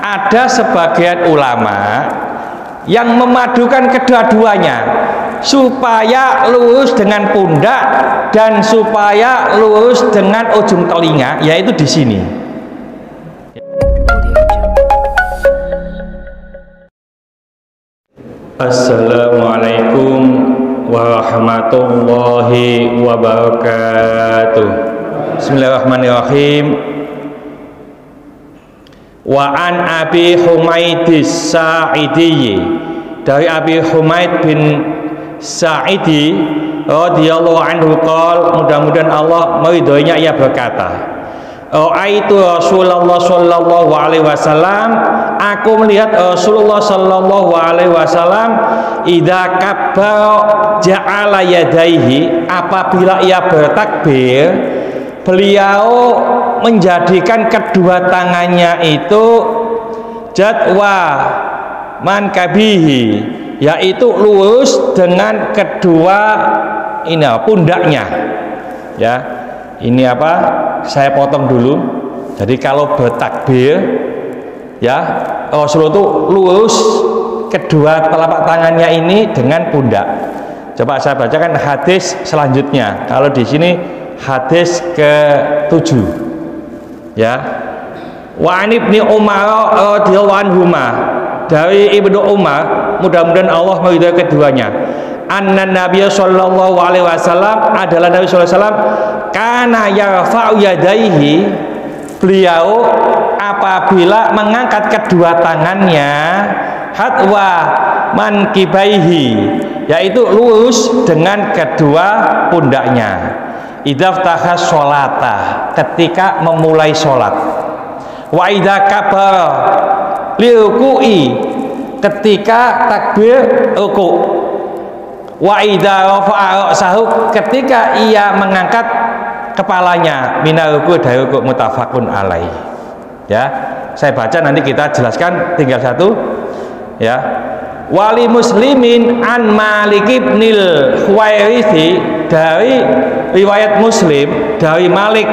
ada sebagian ulama yang memadukan kedua-duanya supaya lurus dengan pundak dan supaya lurus dengan ujung telinga, yaitu di sini. Assalamualaikum warahmatullahi wabarakatuh. Bismillahirrahmanirrahim. Wa an Abi Humaidis Sa'idi, dari Abi Humaid bin Sa'idi radhiyallahu anhu qol, mudah-mudahan Allah meridhoinya, ia berkata, Ra'aitu Rasulullah sallallahu alaihi wasallam, aku melihat Rasulullah sallallahu alaihi wasallam idza kabbara ja'ala yadaihi, apabila ia bertakbir beliau menjadikan kedua tangannya itu jadwa mankabihi, yaitu lurus dengan kedua pundaknya. Ya, ini apa? Saya potong dulu. Jadi kalau bertakbir, ya Rasulullah itu lurus kedua telapak tangannya ini dengan pundak. Coba saya bacakan hadis selanjutnya. Kalau di sini hadis ke-7, ya. Wa an Ibnu Umar radhiyallahu anhuma, dari Ibnu Umar, mudah-mudahan Allah meridhai keduanya, anna Nabi sallallahu alaihi wasallam, adalah Nabi sallallahu alaihi wasallam kana yarfa'u yadaihi, beliau apabila mengangkat kedua tangannya hatwa mankibaihi, yaitu lurus dengan kedua pundaknya, idaftaha sholata, ketika memulai sholat, wa idza kabara liruku'i, ketika takbir ruku', wa idza rafa'a ra'sahu, ketika ia mengangkat kepalanya minal ruku', dari ruku', muttafaqun alaih. Ya, saya baca, nanti kita jelaskan, tinggal satu, ya. Wali Muslimin an Malik ibnil Huwairithi, dari riwayat Muslim dari Malik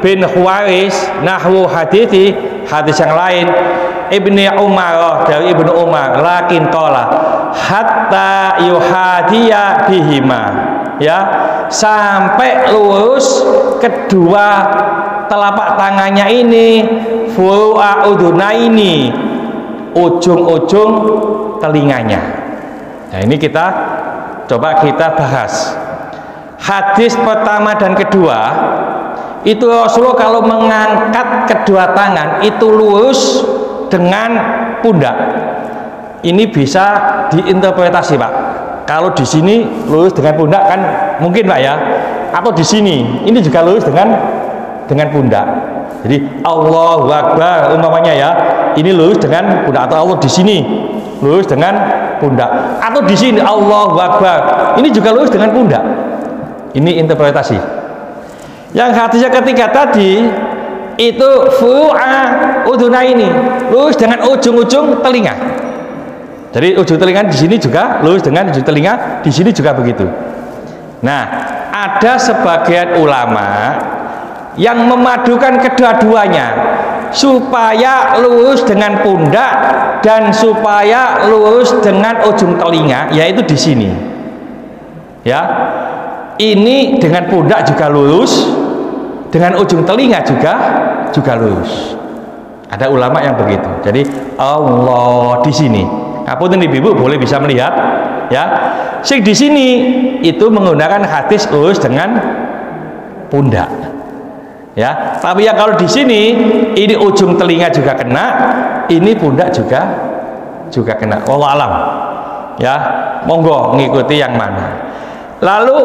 bin Huwairis nahwu hadithi, hadis yang lain, Ibni Umar, dari Ibnu Umar, lakin qala hatta yuhadiya bihima, ya, sampai lurus kedua telapak tangannya ini, furu'a udunaini, ujung-ujung telinganya. Nah, ini kita coba kita bahas. Hadis pertama dan kedua itu Rasulullah kalau mengangkat kedua tangan itu lurus dengan pundak. Ini bisa diinterpretasi, Pak. Kalau di sini lurus dengan pundak kan mungkin, Pak, ya. Atau di sini ini juga lurus dengan pundak. Jadi Allahu Akbar umpamanya, ya, ini lurus dengan pundak, atau Allah di sini lurus dengan pundak, atau di sini Allahu Akbar ini juga lurus dengan pundak. Ini interpretasi. Yang hadisnya ketiga tadi itu furu'a udunaini, lurus dengan ujung-ujung telinga. Jadi ujung telinga di sini juga lurus dengan ujung telinga, di sini juga begitu. Nah, ada sebagian ulama yang memadukan kedua-duanya supaya lurus dengan pundak dan supaya lurus dengan ujung telinga, yaitu di sini. Ya, ini dengan pundak juga lurus, dengan ujung telinga juga lurus. Ada ulama yang begitu. Jadi Allah di sini. Apapun ibu boleh bisa melihat, ya. Sing di sini itu menggunakan hadis lurus dengan pundak. Ya, tapi yang kalau di sini ini ujung telinga juga kena, ini pundak juga kena. Wallahu alam. Ya, monggo ngikuti yang mana. Lalu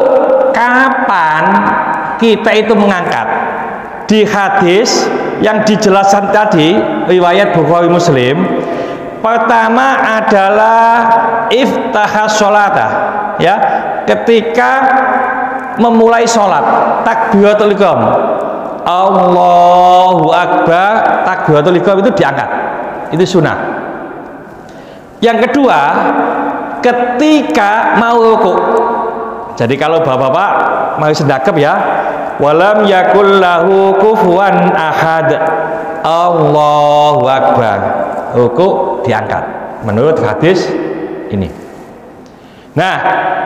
kapan kita itu mengangkat? Di hadis yang dijelaskan tadi riwayat Bukhari Muslim, pertama adalah iftahas sholata, ya, ketika memulai sholat, takbiratul ihram, Allahu Akbar, takbiratul ihram itu diangkat, itu sunnah. Yang kedua, ketika mau ruku. Jadi kalau bapak-bapak mau sedekap, ya, walam yakul lahu kufuwan ahad, Allahu Akbar. ruku diangkat menurut hadis ini. Nah,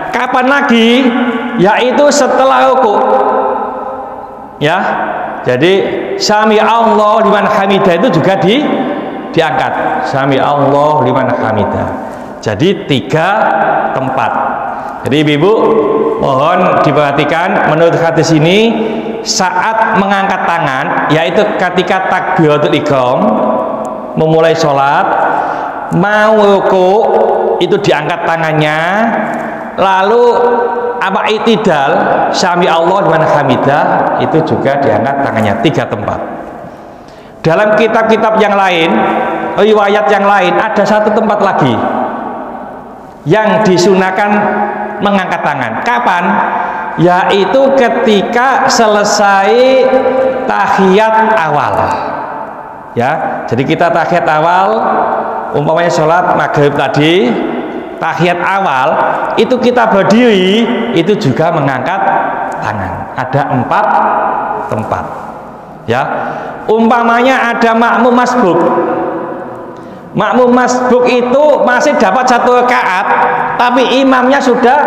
kapan lagi? Yaitu setelah ruku. Ya. Jadi sami Allah liman hamidah itu juga diangkat. Sami Allah liman hamidah. Jadi 3 tempat. Jadi ibu mohon diperhatikan, menurut hadis ini saat mengangkat tangan, yaitu ketika takbiratul ihram, memulai sholat, mau ruku itu diangkat tangannya, lalu apa itidal, sami Allah liman hamidah itu juga diangkat tangannya. 3 tempat. Dalam kitab-kitab yang lain, riwayat yang lain, ada 1 tempat lagi yang disunahkan mengangkat tangan. Kapan? Yaitu ketika selesai tahiyat awal. Ya, jadi kita tahiyat awal, umpamanya sholat maghrib tadi, tahiyat awal itu kita berdiri, itu juga mengangkat tangan. Ada 4 tempat. Ya, umpamanya ada makmum masbuk. Makmum masbuk itu masih dapat 1 rakaat, tapi imamnya sudah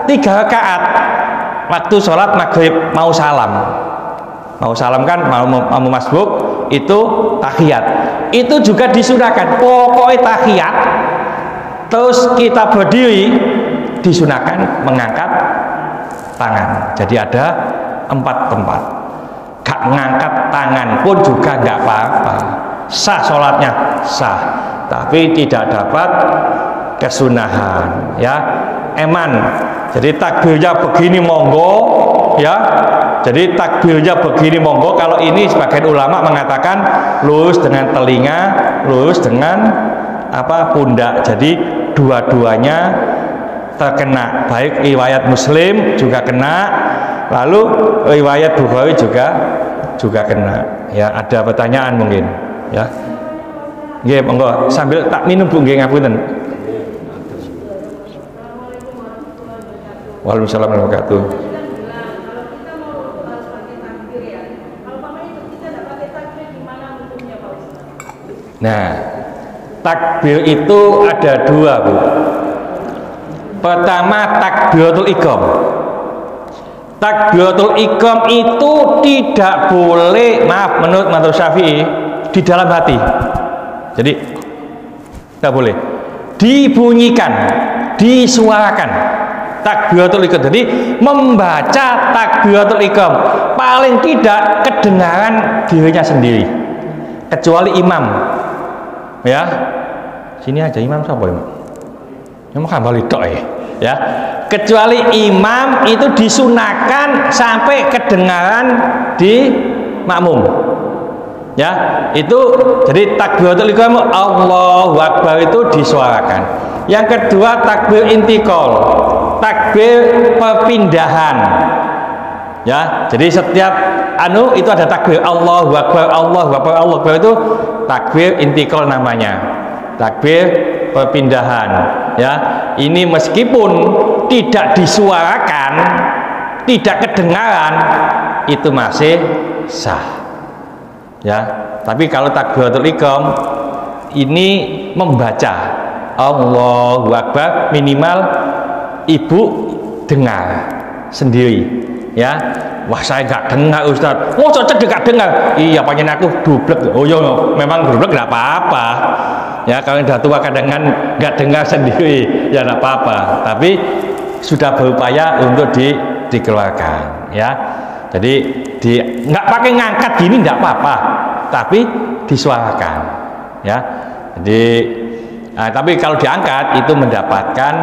3 rakaat. Waktu sholat maghrib mau salam kan, makmum masbuk itu tahiyat, itu juga disunahkan. Pokoknya tahiyat terus kita berdiri, disunahkan mengangkat tangan. Jadi ada 4 tempat. Gak ngangkat tangan pun juga nggak apa-apa, sah sholatnya, sah, tapi tidak dapat kesunahan. Ya, eman. Jadi takbirnya begini monggo, ya. Jadi takbirnya begini monggo. Kalau ini sebagian ulama mengatakan lurus dengan telinga, lurus dengan pundak. Jadi dua-duanya terkena, baik riwayat Muslim juga kena, lalu riwayat Bukhari juga kena. Ya, ada pertanyaan mungkin, ya. Nggih, monggo sambil tak minum Bu nggih, ngapunten. Waalaikumsalam warahmatullahi wabarakatuh. Nah, takbir itu ada 2, Bu. Pertama takbiratul ihram. Takbiratul ihram itu tidak boleh, maaf, menurut mazhab Syafi'i, di dalam hati. Jadi tidak boleh dibunyikan, disuarakan. Takbiratul ihram. Jadi membaca takbiratul ihram paling tidak kedengaran dirinya sendiri, kecuali imam. Ya, sini aja imam siapa ya? Yang kembali tok ya. Kecuali imam itu disunahkan sampai kedengaran di makmum. Ya, itu jadi takbiratul ihram Allahu Akbar itu disuarakan. Yang kedua takbir intikal, takbir perpindahan. Ya, jadi setiap itu ada takbir Allahu Akbar, Allahu Akbar, Allahu Akbar, itu takbir intikal namanya. Takbir perpindahan. Ya, ini meskipun tidak disuarakan, tidak kedengaran, itu masih sah. Ya, tapi kalau takbiratul ihram ini membaca Allahu Akbar, minimal ibu dengar sendiri. Ya, wah saya nggak dengar Ustaz. Oh cocok nggak dengar. Iya, pengen aku dublek. Oh iya, memang dublek nggak apa-apa. Ya, kalau udah tua kadang-kadang nggak dengar sendiri, ya nggak apa-apa. Tapi sudah berupaya untuk dikeluarkan. Ya, jadi nggak pakai ngangkat gini nggak apa-apa, tapi disuarakan. Ya, jadi tapi kalau diangkat itu mendapatkan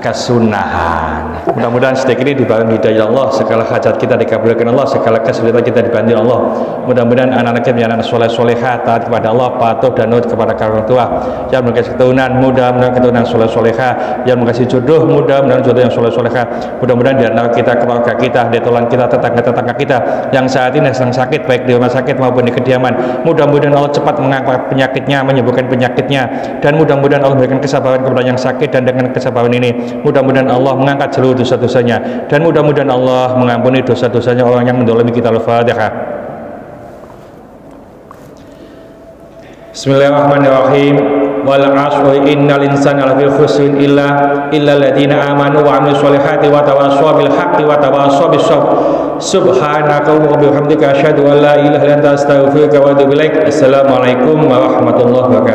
kesunahan. Mudah-mudahan sedikit ini dibantu hidayah Allah, segala hajat kita dikabulkan Allah, segala kesulitan kita dibantu Allah. Mudah-mudahan anak-anak kita menjadi anak soleh-solehah, taat kepada Allah, patuh dan nurut kepada orang tua, yang mengasih keturunan, mudah-mudahan keturunan soleh-solehah, yang mengasih jodoh, mudah-mudahan jodoh yang soleh-solehah. Mudah-mudahan di antara kita, keluarga kita, di tulang kita, tetangga-tetangga kita yang saat ini sedang sakit, baik di rumah sakit maupun di kediaman, mudah-mudahan Allah cepat mengangkat penyakitnya, menyembuhkan penyakitnya, dan mudah-mudahan Allah memberikan kesabaran kepada yang sakit, dan dengan kesabaran ini mudah-mudahan Allah mengangkat seluruh dosa-dosanya, dan mudah-mudahan Allah mengampuni dosa-dosanya orang yang mendolimi kita. Al-Fatihah. Bismillahirrahmanirrahim. Wal 'asri innal insana lafi khusrin illa alladziina aamanu wa 'amilus sholihati wa tawassaw bil haqqi wa tawassaw bis sabr. Subhanaka wa bihamdika asyhadu an la ilaha illa anta astaghfiruka wa atubu ilaik. Assalamualaikum warahmatullahi wabarakatuh.